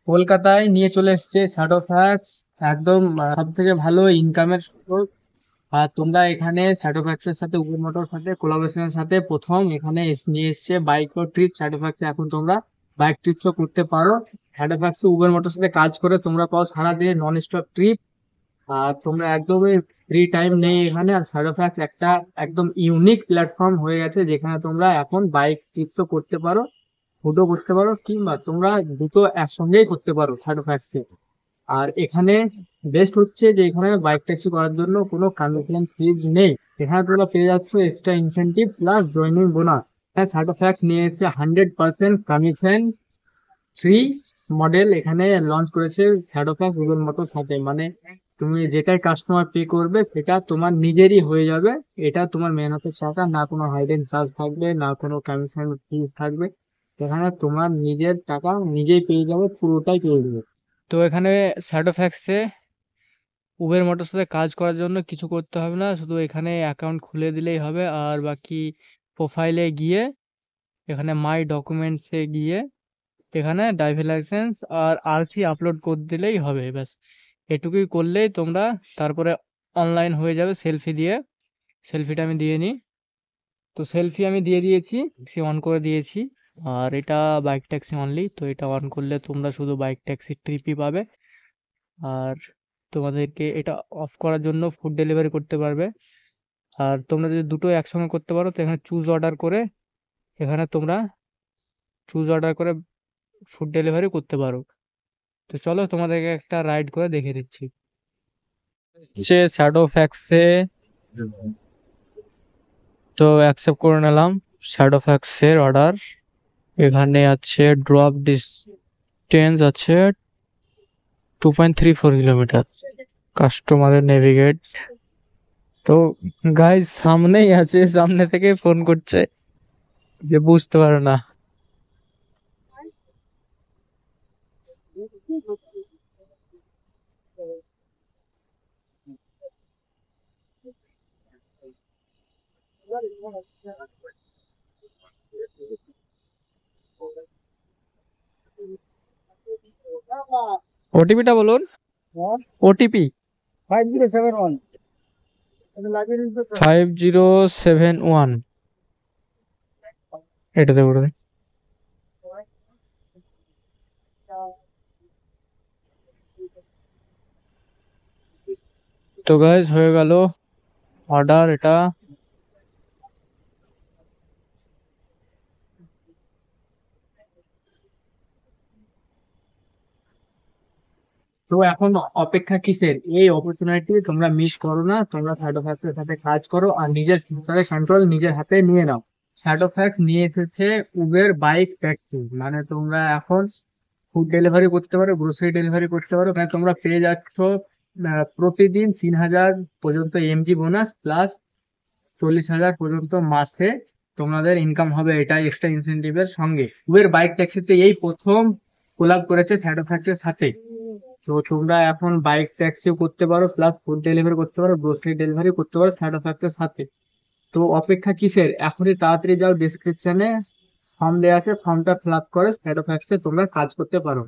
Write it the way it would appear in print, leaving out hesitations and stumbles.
কলকাতায় নিয়ে চলে এসেছে শ্যাডোফ্যাক্স। একদম সব থেকে ভালো ইনকামের সোর্স। আর তোমরা এখানে শ্যাডোফ্যাক্স এর সাথে উবের মোটর সাথে কোলাবোরেশনের সাথে প্রথম এখানে নিয়ে এসেছে বাইক ট্রিপ শ্যাডোফ্যাক্সে। এখন তোমরা বাইক ট্রিপসও করতে পারো। শ্যাডোফ্যাক্সে উবের মোটর সাথে কাজ করে তোমরা পাও সারাদিন নন স্টপ ট্রিপ। আর তোমরা একদমই ফ্রি টাইম নেই এখানে। আর শ্যাডোফ্যাক্স একটা একদম ইউনিক প্ল্যাটফর্ম হয়ে গেছে যেখানে তোমরা এখন বাইক ট্রিপসও করতে পারো, ফুডও করতে পারো, কিংবা তোমরা দুটো একসঙ্গেই করতে পারো শ্যাডোফ্যাক্সে। আর এখানে বেস্ট হচ্ছে যে এখানে বাইক ট্যাক্সি করার জন্য কোনো কমিটমেন্ট ফিজ নেই। এখানে তোমরা পেয়ে যাচ্ছ extra incentive plus joining bonus. হ্যাঁ, সার্টোফ্যাক্স নিয়ে এসে 100% কমিশন ফ্রি মডেল এখানে লঞ্চ করেছে শ্যাডোফ্যাক্স গুগল মোটর সাথে। মানে তুমি যেটাই কাস্টমার পে করবে সেটা তোমার নিজেরই হয়ে যাবে। এটা তোমার মেহনতের টাকা, না কোনো হাইডেন চার্জ থাকবে, না কোনো কমিশন ফিজ থাকবে। এখানে তোমার নিজের টাকা নিজেই পেয়ে যাবে, পুরোটাই পেয়ে যাবে। তো এখানে শ্যাডোফ্যাক্সে উবের মোটর সাথে কাজ করার জন্য কিছু করতে হবে না, শুধু এখানে অ্যাকাউন্ট খুলে দিলেই হবে। আর বাকি প্রোফাইলে গিয়ে এখানে মাই ডকুমেন্টসে গিয়ে এখানে ড্রাইভিং লাইসেন্স আর আরসি আপলোড করে দিলেই হবে, ব্যাস। এটুকুই করলেই তোমরা তারপরে অনলাইন হয়ে যাবে সেলফি দিয়ে। সেলফিটা আমি দিয়ে নিই। তো সেলফি আমি দিয়ে দিয়েছি, সে অন করে দিয়েছি। আর এটা বাইক ট্যাক্সি অনলি, তো এটা অন করলে তোমরা শুধু বাইক ট্যাক্সি ট্রিপই পাবে। আর তোমাদেরকে এটা অফ করার জন্য ফুড ডেলিভারি করতে পারবে। আর তোমরা যদি দুটো একসঙ্গে করতে পারো তো এখানে চুজ অর্ডার করে এখানে তোমরা চুজ অর্ডার করে ফুড ডেলিভারি করতে পারো। তো চলো তোমাদেরকে একটা রাইড করে দেখিয়ে দিচ্ছি। হচ্ছে শ্যাডো ফ্যাক্সে, তো অ্যাকসেপ্ট করে নিলাম শ্যাডো ফ্যাক্সের অর্ডার। এখানে আছে ড্রপ ডিস্টেন্স আছে 2.34 কিলোমিটার, কাস্টমারের নেভিগেট। তো গাইজ সামনেই আছে, সামনে থেকে ফোন করছে, যে বুঝতে পারো না। ওটিপিটা বলুন। ওটিপি 5071 5071, এটাতে করে দিন। তো গাইজ হয়ে গেল অর্ডার এটা। তো এখন অপেক্ষা কিসের? এই অপরচুনিটি তোমরা মিস করো না। তোমরা শ্যাডোফ্যাক্স এর সাথে কাজ করো আর নিজের ফিউচারের কন্ট্রোল নিজের হাতে নিয়ে নাও। শ্যাডোফ্যাক্স নিয়ে এসেছে উবের বাইক ট্যাক্সি। মানে তোমরা এখন ফুড ডেলিভারি করতে পারো, গ্রোসারি ডেলিভারি করতে পারো। মানে তোমরা পেয়ে যাচ্ছ প্রতিদিন 3,000 পর্যন্ত এমজি বোনাস প্লাস 40,000 পর্যন্ত মাসে তোমাদের ইনকাম হবে। এটা এক্সট্রা ইনসেনটিভের সঙ্গে উবের বাইক ট্যাক্সিতে এই প্রথম কোলাব করেছে শ্যাডোফ্যাক্সের সাথে। তো তোমরা এখন বাইক ট্যাক্সিও করতে পারো প্লাস ফুড ডেলিভারি করতে পারো, গ্রোসারি ডেলিভারি করতে পারো শ্যাডোফ্যাক্সের সাথে। তো অপেক্ষা কিসের? এখনই তাড়াতাড়ি যাও, ডেসক্রিপশনে ফর্ম দেওয়া আছে, ফর্মটা ফিল আপ করে শ্যাডোফ্যাক্সে তোমরা কাজ করতে পারো।